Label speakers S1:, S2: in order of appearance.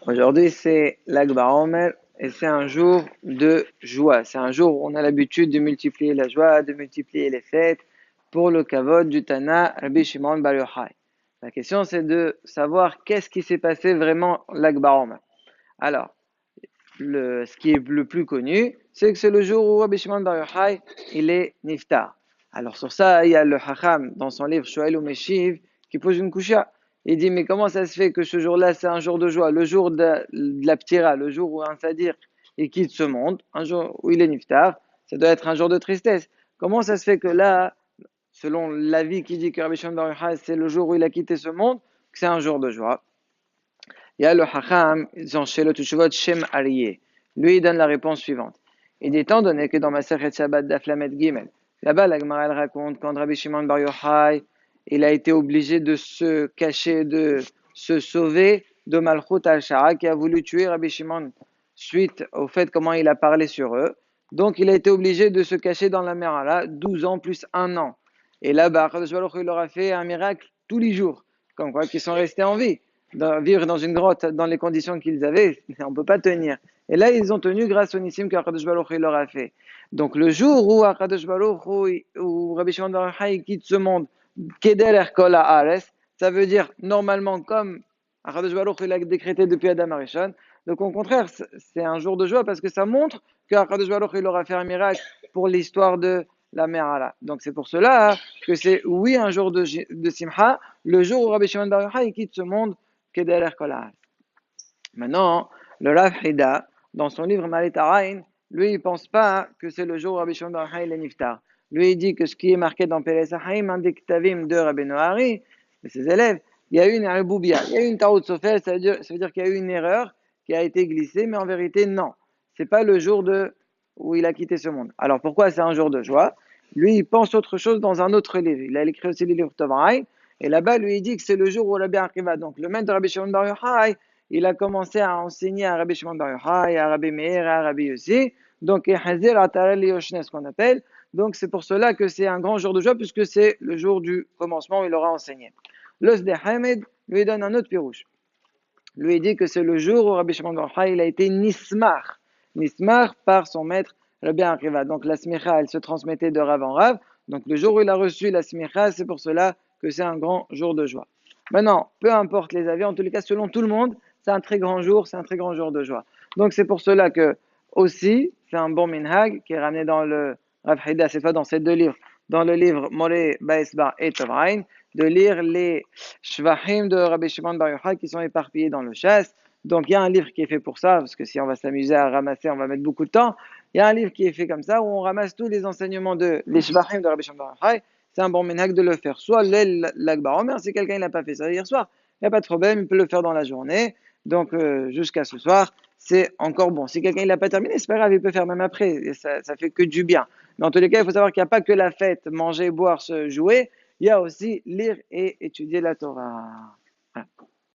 S1: Aujourd'hui, c'est l'Ag BaOmer et c'est un jour de joie. C'est un jour où on a l'habitude de multiplier la joie, de multiplier les fêtes pour le kavod du Tana Rabbi Shimon Bar Yochai. La question, c'est de savoir qu'est-ce qui s'est passé vraiment l'Ag BaOmer. Alors, ce qui est le plus connu, c'est que c'est le jour où Rabbi Shimon Bar Yochai, il est niftar. Alors sur ça, il y a le Hacham dans son livre Shoel ou Meshiv qui pose une kusha. Il dit, mais comment ça se fait que ce jour-là, c'est un jour de joie, le jour de la ptira, le jour où un sadir il quitte ce monde, un jour où il est niftar, ça doit être un jour de tristesse. Comment ça se fait que là, selon l'avis qui dit que Rabbi Shimon Bar Yochai, c'est le jour où il a quitté ce monde, que c'est un jour de joie? Il y a le Hacham, dans chez le Tushuvot Shem Arié. Lui, il donne la réponse suivante. Il dit, étant donné que dans ma Sechet Shabbat d'Aflamet Gimel, là-bas, la Gemara elle raconte quand Rabbi Shimon Bar Yochai, il a été obligé de se cacher, de se sauver de Malchut al-Shara qui a voulu tuer Rabbi Shimon suite au fait comment il a parlé sur eux. Donc, il a été obligé de se cacher dans la mer là, 12 ans plus un an. Et là-bas, il leur a fait un miracle tous les jours, comme quoi qu'ils sont restés en vie vivre dans une grotte dans les conditions qu'ils avaient, on ne peut pas tenir. Et là, ils ont tenu grâce au Nissim qu'Akadosh Baruch Hu leur a fait. Donc, le jour où Akadosh Baruch Hu, où Rabbi Shimon Bar Yochai quitte ce monde, Keder Kol Haaretz, ça veut dire normalement comme Akadosh Baruch Hu l'a décrété depuis Adam Arishon. Donc, au contraire, c'est un jour de joie parce que ça montre qu'Akadosh Baruch Hu leur a fait un miracle pour l'histoire de la Merala. Donc, c'est pour cela que c'est, oui, un jour de Simcha, le jour où Rabbi Shimon Bar Yochai quitte ce monde. Maintenant, le Rav Hida, dans son livre Malet Arain, lui, il ne pense pas que c'est le jour où Rabbi Shimon Bar Yochai est niftar. Lui, il dit que ce qui est marqué dans Perez Haïm, un des Ktavim de Rabbi Noari, de ses élèves, il y a eu une Arboubia, il y a eu une Tarot Sofel, ça veut dire qu'il y a eu une erreur qui a été glissée, mais en vérité, non. Ce n'est pas le jour où il a quitté ce monde. Alors pourquoi c'est un jour de joie? Lui, il pense autre chose dans un autre livre. Il a écrit aussi le livre Tovraï, et là-bas, lui, il dit que c'est le jour où Rabbi Akiva. Donc, le maître de Rabbi Shimon Bar Yochai, il a commencé à enseigner à Rabbi Shimon Bar Yochai, à Rabbi Meir, à Rabbi Yossi. Donc, Hazir Atarel Yoshnes, qu'on appelle. Donc, c'est pour cela que c'est un grand jour de joie, puisque c'est le jour du commencement où il aura enseigné. L'os de Hamed lui donne un autre pirouche. Lui dit que c'est le jour où Rabbi Shimon Bar Yochai, il a été nismar. Nismar par son maître Rabbi Akiva. Donc, la smicha, elle se transmettait de rave en rave. Donc, le jour où il a reçu la smicha, c'est pour cela que c'est un grand jour de joie. Maintenant, peu importe les avis, en tous les cas, selon tout le monde, c'est un très grand jour, c'est un très grand jour de joie. Donc, c'est pour cela que, aussi, c'est un bon minhag qui est ramené dans le Rav Hida, c'est pas dans ces deux livres, dans le livre Moré, Baesba et Tovrain, de lire les Shvachim de Rabbi Shimon Bar Yochai qui sont éparpillés dans le chasse. Donc, il y a un livre qui est fait pour ça, parce que si on va s'amuser à ramasser, on va mettre beaucoup de temps. Il y a un livre qui est fait comme ça, où on ramasse tous les enseignements de les Shvachim de Rabbi Shimon Bar Yochai. C'est un bon minhag de le faire. Soit l'Akbar Omer, si quelqu'un n'a pas fait ça hier soir, il n'y a pas de problème, il peut le faire dans la journée. Donc, jusqu'à ce soir, c'est encore bon. Si quelqu'un n'a pas terminé, c'est pas grave, il peut faire même après. Et ça fait que du bien. Dans tous les cas, il faut savoir qu'il n'y a pas que la fête, manger, boire, se jouer. Il y a aussi lire et étudier la Torah. Voilà.